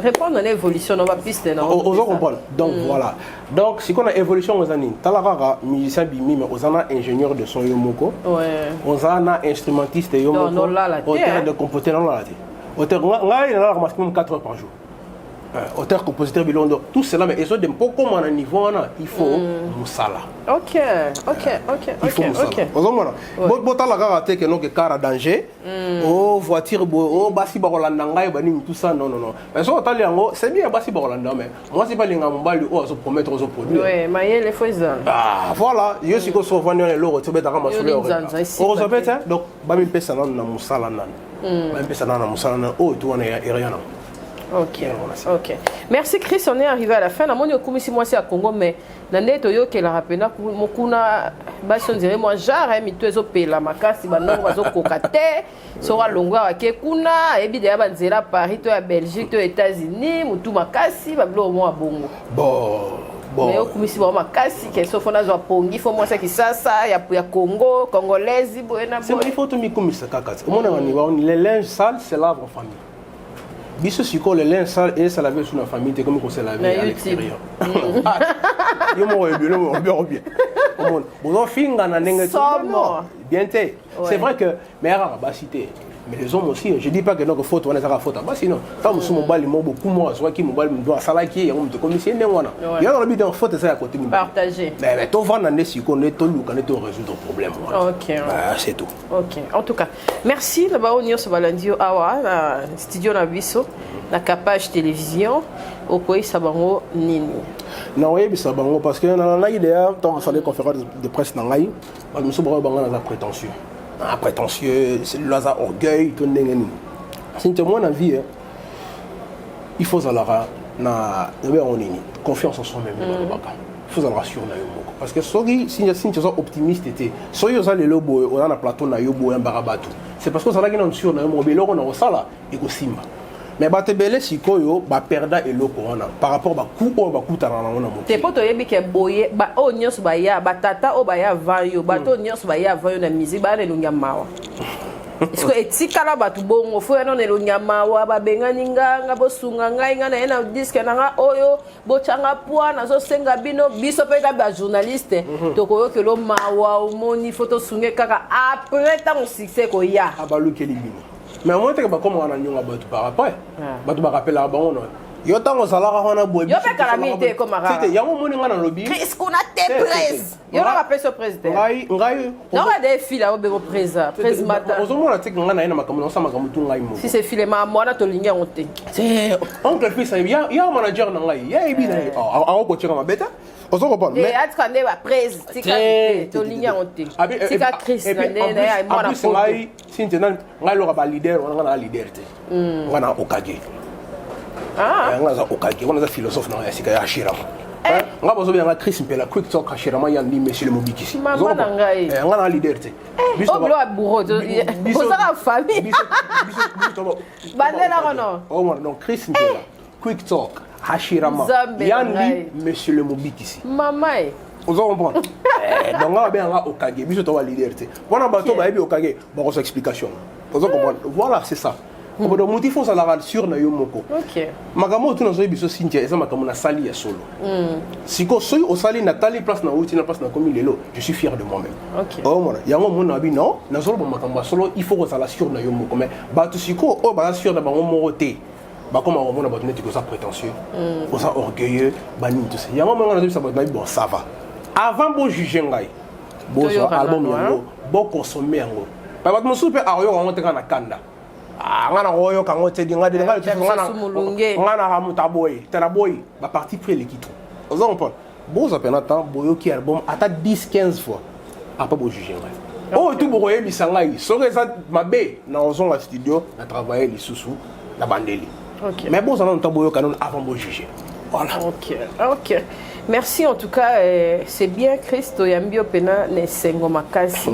Répondre à l'évolution dans ma piste non. On comprend. Donc voilà. Donc si on a évolution aux années, talarara musicien bimi mais aux années ingénieur de son yomoko. Ouais. Aux années instrumentiste yomoko. Non là auteur de compositeur là. Auteur il a maximum 4 heures par jour. Auteur, compositeur, bilondo, tout cela, mais ils ont des points comme à un niveau, il faut Moussala. OK. Il faut Moussala. Bon, la raté que non, que car à danger, voiture, bassi barolandanga, tout ça, non. Mais ça, c'est bien bassi barolanda, mais moi, c'est pas les gambales ou à se promettre aux produits. Oui, mais il faut ça. Ah, voilà, je suis qu'on se voit dans l'eau, tu vas dans ma soleil. On se répète, donc, Bami Pessa dans Moussala. Bami Pessa dans Moussala, oh, tu en es rien. OK. Merci Chris, on est arrivé à la fin. Namoni okumisi moi c'est à Congo mais nande toyo ke la rapena mokuna baso dirait moi genre mi tozo pela makasi banongo bazo kokate sora longwa ke kuna ebi de banzela Paris to ya Belgique to États-Unis mutu makasi bablo mo abongo. Bon. Mais okumisi ba makasi ke sofona zo pongi fo moi c'est qui ça ya Congo congolaise boena bo. C'est il faut to mi kumisa kakati. Au monde on les linges sales c'est lave en famille. Biso siko le linge sale et ça laver sous la famille c'est comme qu'on se laver à l'extérieur. Yo mo bien. Bon finga na nenga bien té. C'est vrai que mais à cité mais les hommes aussi je dis pas que donc faute on est à faute bah sinon quand nous sommes mobile beaucoup moi soit qui mobile doit salaki on te commissionner nwana. Il y a dans le but en faute ça à côté partager. Mais to vendre na siko ne to lu kana to résoudre problème. OK. C'est tout. OK. En tout cas, merci là-bas on y se balandio awa studio na biso na capage télévision okoyi sabango nini. Non oui sabango parce que na idée tant ça les conférences de presse na ngai ba muso ba banga na prétentieux. Prétentieux, c'est le orgueil, tout le monde. C'est moi dans la vie. Il faut savoir na confiance en soi-même. Il faut en rassurer. Parce que si tu es optimiste, si tu es on a un plateau, c'est parce que ça est sûr, on a ça et simba. Mais si tu es perdant et par rapport à coup, on va coûter te poto yebi ke boye ba o nyos ba ya batata o ba ya vanyo bato nyos ba ya vanyo na musique ba nelunga mawa est-ce que etikala batu bongo fo no nelunga mawa ba bengani nganga bosunga ngai ngana ena disque nanga oyo bochanga poa na zo senga bino biso pe ka ba journaliste to ko ke lo mawa o moni photo sunge kaka après tant succès ko ya abalu kelibino mais moi tu comme on a nyonga batu par après batu ba rappel bon non yo tango salaka wana boy yo pe calamité comme ara c'était yango moni ngana lobby qu'est-ce qu'on a te presse yo na rappel ce président ngai non a des filles là au bureau président matin ozomona tek ngana ina makambo na sama kamutu ngai mo si c'est filé ma mwana to linga onte c'est oncle fils ya manager na ngai ya ebi na a ko tshika mabeta ozo comprendre mais atkande ba presse tika to linga onte tika Chris na ne ya mwana po ngai sintenan ngai lo ba leader wana na leader te ngana okage ngaza okage wana za philosophe na ya sika ya shirama nga bozo bien Chris Mpela quick talk shirama ya ni monsieur le mobikisi mama na ngai ngana leader te biso blo aburo to boza la famille biso bandela kono oh mon donc Chris Mpela quick talk hashirama ya ni monsieur le mobikisi mama ozo comprendre donc nga bien nga okage biso to wa leader te wana bato ba ebi okage ba ko explication ozo comprendre voilà c'est ça on doit motiver ça la sur na yo moko OK magamo tu na zo biso Cynthia eza makamo na sali ya solo siko soy o sali na tali place na outi na place na komi lelo je suis fier de moi-même OK oh mona yango mona abi non na solo makamo solo il faut que ça la sur na yo moko mais ba tu siko o ba sur na bango moko te ba comme on mona ba tu que ça prétentieux ou ça orgueilleux ba ni tout ça yango mona na ça ba bon ça va avant bon juger ngai bon album yango bon consommer yango ba ba mo super a yo on te kana kanda ngana oyo kango te dinga de ngana ha mutaboy tena boy ba parti près l'équito ozo comprendre bon ça pena temps boyo ki album ata 10-15 fois après bo juger ngai oh tout bo yebi sangai so que ça mabe na ozo la studio na travailler les sous na bandeli OK mais bon ça non taboyo kanon avant bo juger voilà OK merci en tout cas c'est bien Christo yambio pena ne sengo makasi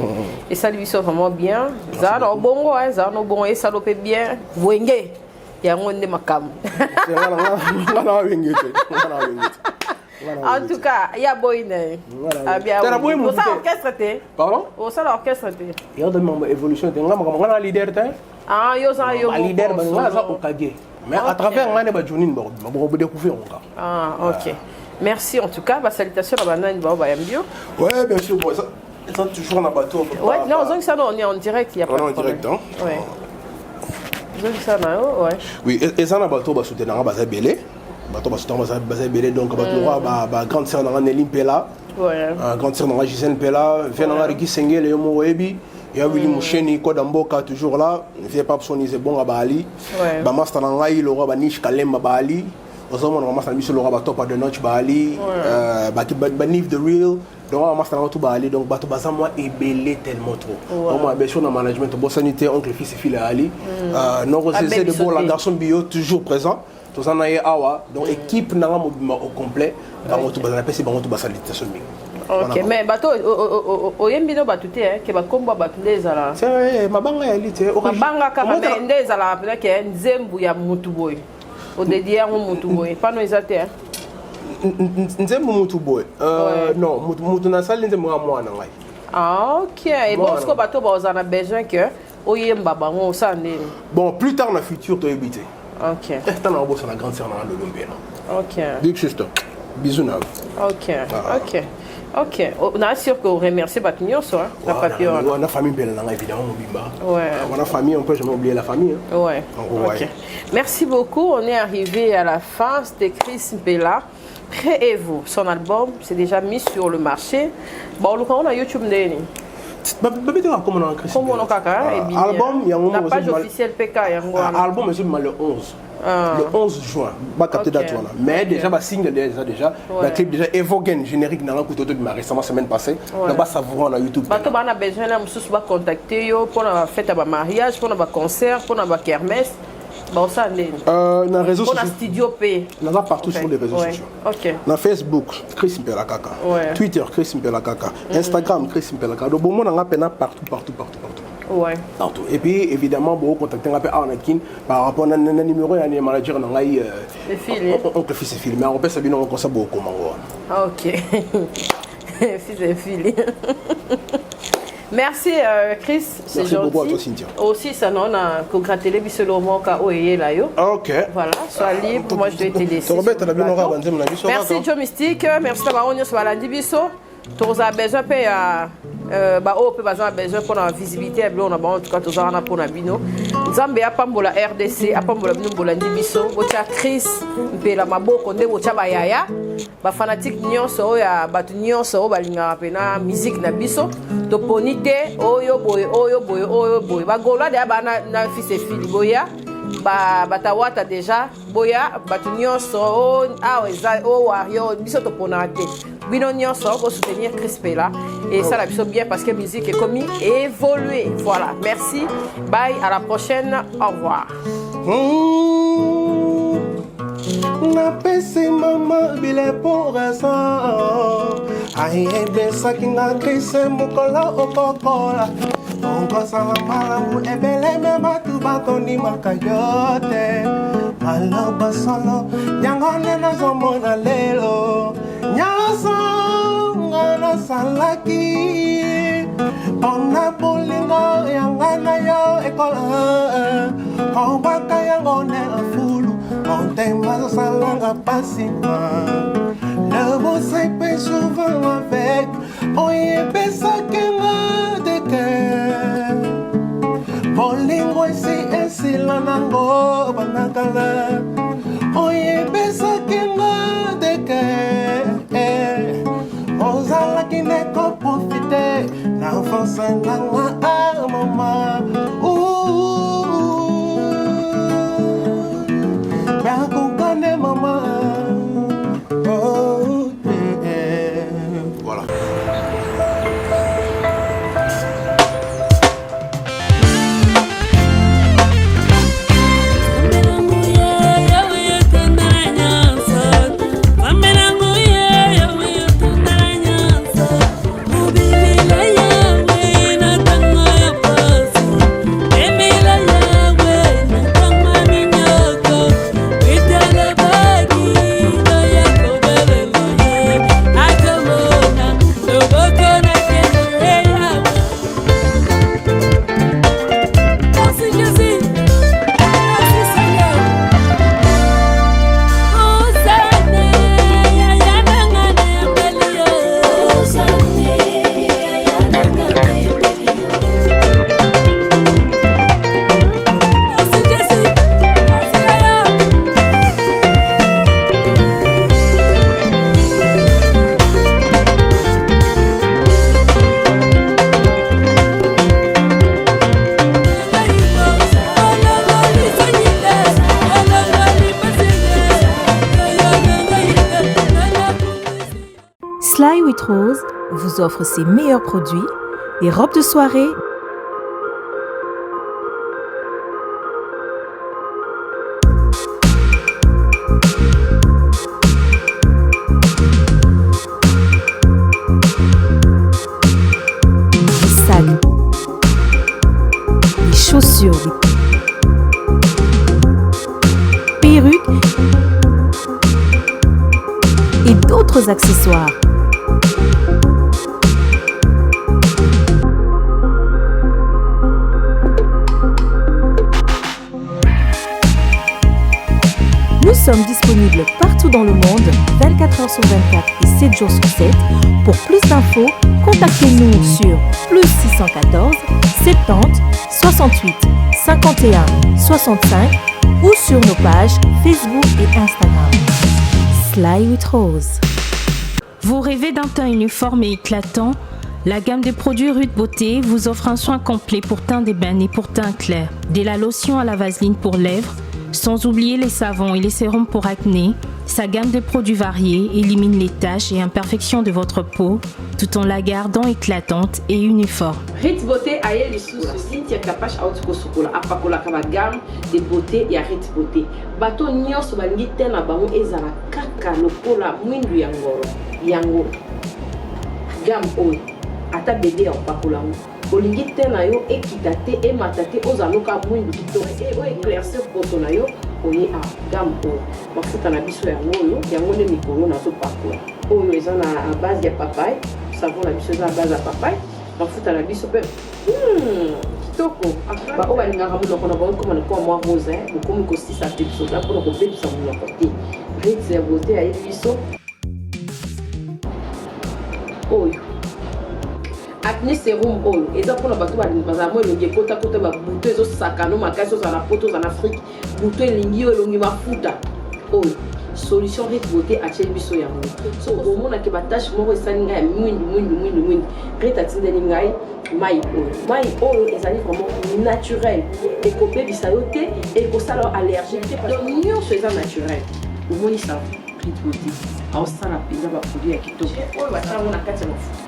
et ça lui sort vraiment bien za no bongo za no bongo et ça lo peut bien wenge ya ngonde makam en tout cas il y a boyne abia o ça orchestre te pardon o ça l'orchestre te il y a de membre évolution te ngama leader te yo ça yo leader ba za okage mais à travers ngane ba jonin ba découvrir encore OK. Merci en tout cas. Salutations à Banane Bayambio. Ouais, bien sûr. Ça toujours en bateau. Ouais, non, on est en direct. Il y a pas de problème. On est en direct, hein? Ouais. Oui, et ça, on a bateau, on va soutenir un bazar belé. Bateau, on va soutenir un bazar belé. Donc, bateau, grande sœur, on a Nelly Pella. Ouais. Grande sœur, on a Gisèle Pella. Vient, on a Ricky Sengel et Yomo Webi. Il y a Willy Moucheni, Kodamboka, toujours là. Il fait pas besoin de bon à Bali. Master Nangaï, Laura Banish, Kalem à Bali. On a master mis le roi top de notch Bali, Banif the real, donc on a master tout Bali, donc bateau bazar moi est belé tellement trop. On a bien sûr dans management, bon sanité, oncle fils et fille Ali, non c'est de bon la garçon bio toujours présent. Tout ça na awa, donc équipe n'a pas au complet, dans tout bazar c'est bon tout bazar salitation. OK, mais bateau o yembino batute ke ba komba batule zala. C'est ma banga elle était mabanga kama ndeza la pela ke nzembu ya mutu boy. Au dédié à mutu boy, pas nous exacter. Nzembu mutu boy. Non, mutu na sali nzembu à moi na ngai. Ah OK, et bon ce que bateau ba on a besoin que oyemba bango ça ndé. Bon, plus tard dans le futur tu éviter. OK. T'as na bossa na grande sœur na Lolombe là. OK. Big sister. Bisous na. OK. On a sûr que remercier Batignon ça, la papillon. On a famille belle là évidemment Mobimba. Ouais. On a famille, on peut jamais oublier la famille. Ouais. OK. Merci beaucoup. On est arrivé à la fin. C'était Chris Mpela. Créez-vous. Son album, c'est déjà mis sur le marché. Bon, on a YouTube ndeni. Comment on a Chris? Comment on a kaka album, il y a la page officielle PK yango. Album c'est le 11. Le 11 juin, pas capté date là. Mais déjà ba signe déjà, la clip déjà Evogen générique dans coup de ma récemment semaine passée, là bas savourer na YouTube. Bato bana besoin là mususu ba contacter yo pour na fête ba mariage, pour na ba concert, pour na ba kermesse. Bon, ça, Dans les réseaux on a sociaux. studio P. On a partout sur les réseaux Ouais. sociaux. Ok. Dans Facebook, Chris Mpelakaka. Ouais. Twitter, Chris Mpelakaka. Instagram, Chris Mpelakaka. Donc, bon, on a peine partout. Ouais. Partout. Et puis, évidemment, bon, contacter un peu Arnakin par rapport à un numéro et un manager dans Les filles. on te fait ses films. Mais on peut savoir qu'on ça beaucoup. Ok. Fils et filles. Merci Chris, c'est Merci beaucoup à gentil. toi, Cynthia. Aussi, ça nous a congratulé Bissolomo Kaoye là yo. Ok. Voilà, sois libre, moi je vais t'aider. Merci Joe Mystique, merci d'avoir venu sur la Dibiso. Tu as besoin besoin pour la visibilité, on a en tout cas toujours on a pour la bino. Nzambe a pambola RDC, a pambola bino bolandi biso, bocha Chris, mpela maboko nde bocha bayaya. Ba fanatique nyonso ya batu nyonso balinga pena musique na biso. To ponite oyo boy. Ba gola de ba na fils et fille boya. Batawata déjà boya batu nyonso wario biso to ponate. Bino nyonso pour soutenir Chris Pela et ça la biso bien parce que musique est commis et évoluer. Voilà, merci. Bye, à la prochaine. Au revoir. Napesi mama bile pour ça. Aïe besa kinga krise mukola okokola. Onko sala malamu ebele me batu batoni makayote. Maloba solo yangone na zomona lelo. Nyasa ngana salaki. Ona bolingo yangana yo ekola. Kobaka yangone afulu. On t'aime salanga passima. Le beau s'épée souvent avec. Oye besa kenga de cœur. Bolingo esi lanango banakala. Oye besa kenga de cœur. Ozala qui n'est qu'au profiter. L'enfance nanga maman. Ben comprendre maman. Oh yeah. Voilà. Sly with Rose vous offre ses meilleurs produits, les robes de soirée, les sacs, les chaussures, les perruques et d'autres accessoires. Nous sommes disponibles partout dans le monde, 24 heures sur 24 et 7 jours sur 7. Pour plus d'infos, contactez-nous sur +614 70 68 51 65 ou sur nos pages Facebook et Instagram. Sly with Rose. Vous rêvez d'un teint uniforme et éclatant? La gamme de produits Rude Beauté vous offre un soin complet pour teint d'ébène et pour teint clair. De la lotion à la vaseline pour lèvres, sans oublier les savons et les sérums pour acné, Sa gamme de produits variés élimine les taches et imperfections de votre peau tout en la gardant éclatante et uniforme. Ritz Beauté a eu les sous Cynthia Kapash a outiko sokola apakola kaba gamme de beauté ya Ritz Beauté. Bato nyonso balingi tena bango ezala kaka lokola mwindu ya ngoro. Yango gamme oyo ata bébé apakola ngo. Olingi tena yo ekitate e matate ozaloka mwindu kitoko e o éclaircir poto na yo oye a gamme oyo. Mafuta na biso yango nde mikolo na zopakola. Oyo eza na base ya papaye, savon na biso eza na base ya papaye. Mafuta na biso pe kitoko ba o balingaka monoko na bango koma na kwa mwa rose bokomi kosisa te biso da mpona kobebisa monoko te. Ritz ya beauté ayebi biso oyo acné sérum oyo eza mpona bato bazala mo elongi ekota babuto ezosakano makasi ozala na poto ozala na afrique buto elingi oyo elongi mafuta oyo solution Ritz Beauté atyeli biso yango so omonaki batashe moko esali ngai ya mwindu Ritz atindeli ngai mai oyo ezali vraiment naturel ekobebisa yo te ekosala yo allergique te donc nyonso eza naturel omoni sa Ritz Beauté aosala mpenza baproduit ya kitoko oyo batiango na kati ya mafuta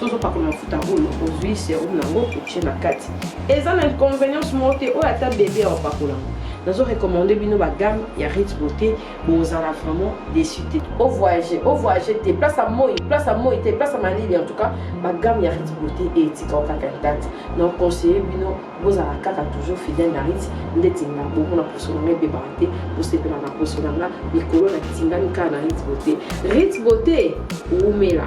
sozo pakola mafuta oyo ozwi serum nango otie na kati eza na inconvénience moko te oyo ata bébé aopakola ngo nazo recommander bino ba gamme ya Ritz Beauté bozala vraiment déçu te au voyager te place à moi te place à Malili en tout cas ba gamme ya Ritz Beauté et etika okaka date donc conseiller bino bozala kaka toujours fidèle na Ritz ndetinga beaucoup na poso na be barate bosepela na poso na mikolo na tingani ka na Ritz Beauté umela.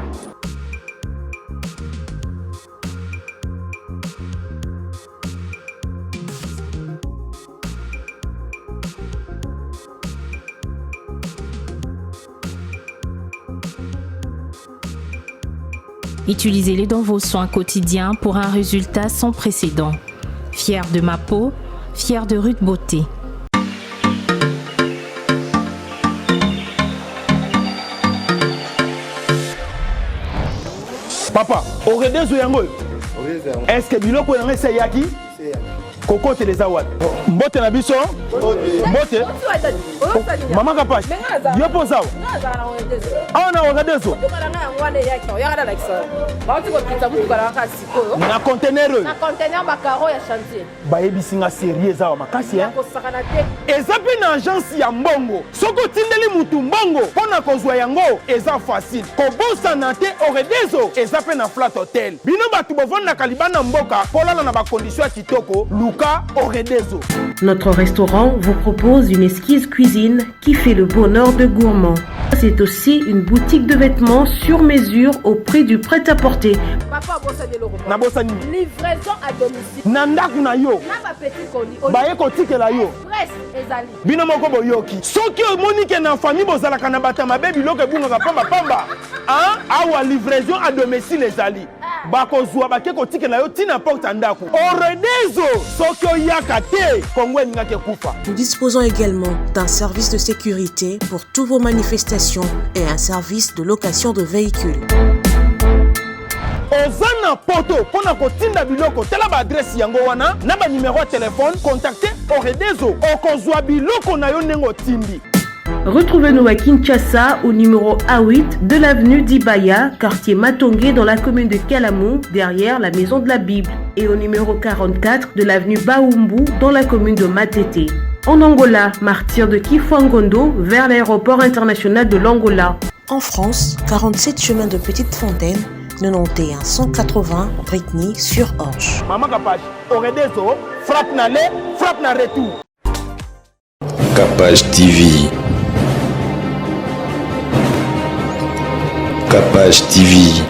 Utilisez-les dans vos soins quotidiens pour un résultat sans précédent. Fier de ma peau, fier de Ritz Beauté. Papa, aurait des oyango. Est-ce que biloko yango eseyaki? Koko teleza wat. Mbote na biso? Mbote? Mama Kapash. Yo posa. Ah na wagadezo. Na conteneur. Na conteneur bakaro ya chantier. Ba ebisinga série eza makasi hein. Eza pe na agence ya mbongo. Soko tindeli mutu mbongo pona kozwa yango eza facile. Kobosa na te oredezo eza pe na flat hotel. Bino batu bovanda kalibana mboka polala na ba condition ya kitoko. Notre restaurant vous propose une exquise cuisine qui fait le bonheur de gourmands. C'est aussi une boutique de vêtements sur mesure au prix du prêt-à-porter. Livraison à domicile. Nandak na yo. Na petit colis. Baye kotike la yo. Express ezali. Bino moko boyoki. Soki omonique na famille bozala kana batama baby loke bunga pamba. Hein? Awa livraison à domicile ezali. Bakozwa bake kotike la yo tina porte ndaku. Oredezo soki oyaka te Kongo ngake kufa. Nous disposons également d'un service de sécurité pour toutes vos manifestations et un service de location de véhicules. Ozana poto pona kotinda biloko tela ba adresse yango wana na ba numéro de téléphone contactez Oredezo okozwa biloko na yo nengo tindi. Retrouvez-nous à Kinshasa au numéro A8 de l'avenue d'Ibaya, quartier Matongé dans la commune de Kalamou, derrière la maison de la Bible, et au numéro 44 de l'avenue Baoumbu dans la commune de Matete. En Angola, martyr de Kifangondo vers l'aéroport international de l'Angola. En France, 47 chemin de Petite Fontaine, 91 180 Brittany sur Orge. Maman Kapash, Oredezo, frappe na le, frappe na retour. Kapash TV. Kapash TV.